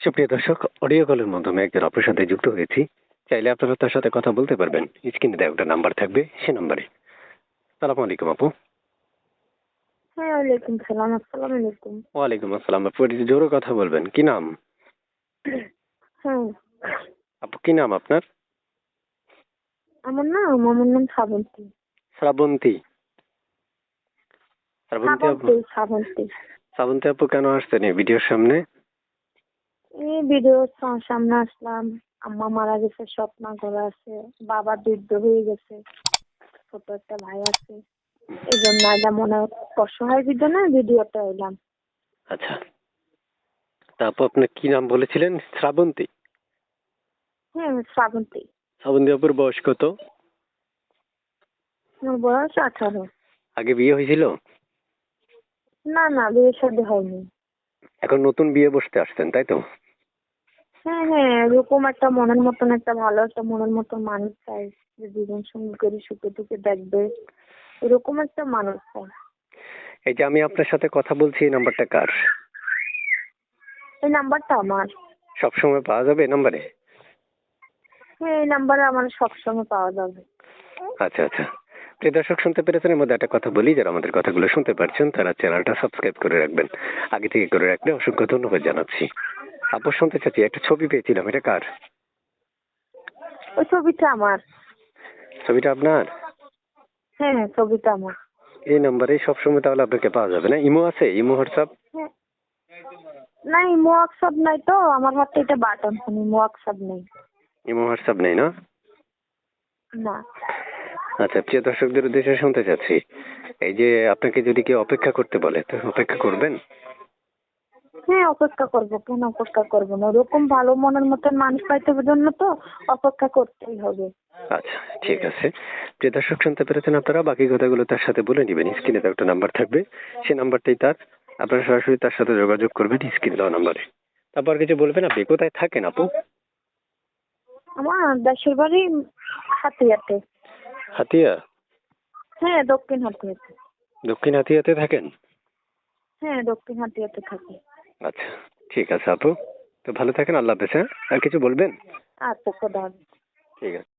সুপ্রিয় দর্শক, অডিও কলের মাধ্যমে একজন আপুর সাথে যুক্ত হয়েছি। চাইলে আপনারা তার সাথে কথা বলতে পারবেন। স্ক্রিনে দেওয়া একটা নাম্বার থাকবে, সে নাম্বারে। সালাম আলাইকুম আপু। হ্যাঁ, ওয়ালাইকুম সালাম। আসসালামু আলাইকুম। ওয়ালাইকুম আসসালাম আপু, একটু জোরে কথা বলবেন। কি নাম হ্যাঁ, আপু? কি নাম আপনার? আমার নাম শ্রাবন্তী। শ্রাবন্তী। শ্রাবন্তী আপু, শ্রাবন্তী। শ্রাবন্তী আপু কেন আসছেন এই ভিডিওর সামনে? এই ভিডিওর সামনে আসলাম। আম্মা মারা গেছে, স্বপ্ন করা আছে, বাবা বৃদ্ধ হয়ে গেছে, ছোট একটা ভাই আছে। এই জন্য এটা মনে অসহায় ভিডিওটা এলাম। আচ্ছা, তা আপু আপনার কি নাম বলেছিলেন? শ্রাবন্তী। হ্যাঁ, শ্রাবন্তী। শ্রাবন্তী আপুর বয়স কত? আমার বয়স 18। আগে বিয়ে হয়েছিল? না, বিয়ে শাদী হয়নি। এখন নতুন বিয়ে বসতে আসছেন, তাই তো? হ্যাঁ, এরকম একটা মনের মতন একটা ভালো একটা মনের মতন মানুষ চাই, যে জীবন সঙ্গী করে সুখে দুঃখে দেখবে, এরকম একটা মানুষ চাই। এই যে আমি আপনার সাথে কথা বলছি, এই নাম্বারটা কার? এই নাম্বারটা আমার। সবসময় পাওয়া যাবে এই নাম্বারে? হ্যাঁ, এই নাম্বারে আমার সবসময় পাওয়া যাবে। আচ্ছা আচ্ছা, প্রিয় দর্শক শুনতে পেরেছেন। এর মধ্যে একটা কথা বলি, যারা আমাদের কথাগুলো শুনতে পারছেন তারা চ্যানেলটা সাবস্ক্রাইব করে রাখবেন। আগে থেকে করে রাখলে অসংখ্য ধন্যবাদ জানাচ্ছি। আপু শুনতে চাচ্ছি, একটা ছবি পেয়েছিলাম, এটা কার? ওই ছবিটা আমার। ছবিটা আপনার? হ্যাঁ, ছবিটা আমার। এই নাম্বারে সবসময় তাহলে আপনাকে পাওয়া যাবে না? ইমো আছে? Imo, WhatsApp? হ্যাঁ, না ইমো হোয়াটসঅ্যাপ নাই তো, আমার হাতে এটা বাটন ফোন, ইমো হোয়াটসঅ্যাপ নেই। ইমো হোয়াটসঅ্যাপ নেই না? না। আচ্ছা, প্রিয় দর্শকদের উদ্দেশ্যে শুনতে চাচ্ছি, এই যে আপনাকে যদি কেউ অপেক্ষা করতে বলে, তো অপেক্ষা করবেন? হ্যাঁ, অপেক্ষা করবো, কেন অপেক্ষা করবো না? ওরকম ভালো মনের মতন মানুষ পাইতে জন্য তো অপেক্ষা করতেই হবে। আচ্ছা, ঠিক আছে। প্রিয় দর্শক শুনতে পেরেছেন আপনারা, বাকি কথাগুলো তার সাথে বলে নেবেন। স্ক্রিনে তো একটা নাম্বার থাকবে, সেই নাম্বারটাই তার। আপনারা সরাসরি তার সাথে যোগাযোগ করবেন স্ক্রিনে দেওয়া নাম্বারে। তারপর কিছু বলবেন, আপনি কোথায় থাকেন আপু? আমার দেশের বাড়ি হাতিয়াতে। হাতিয়া? হ্যাঁ, দক্ষিণ হাতিয়াতে। দক্ষিণ হাতিয়াতে থাকেন? হ্যাঁ, দক্ষিণ হাতিয়াতে থাকি। আচ্ছা, ঠিক আছে আপু, তো ভালো থাকেন, আল্লাহ হাফেজ। হ্যাঁ, আর কিছু বলবেন? আচ্ছা, খোদা হাফেজ। ঠিক আছে।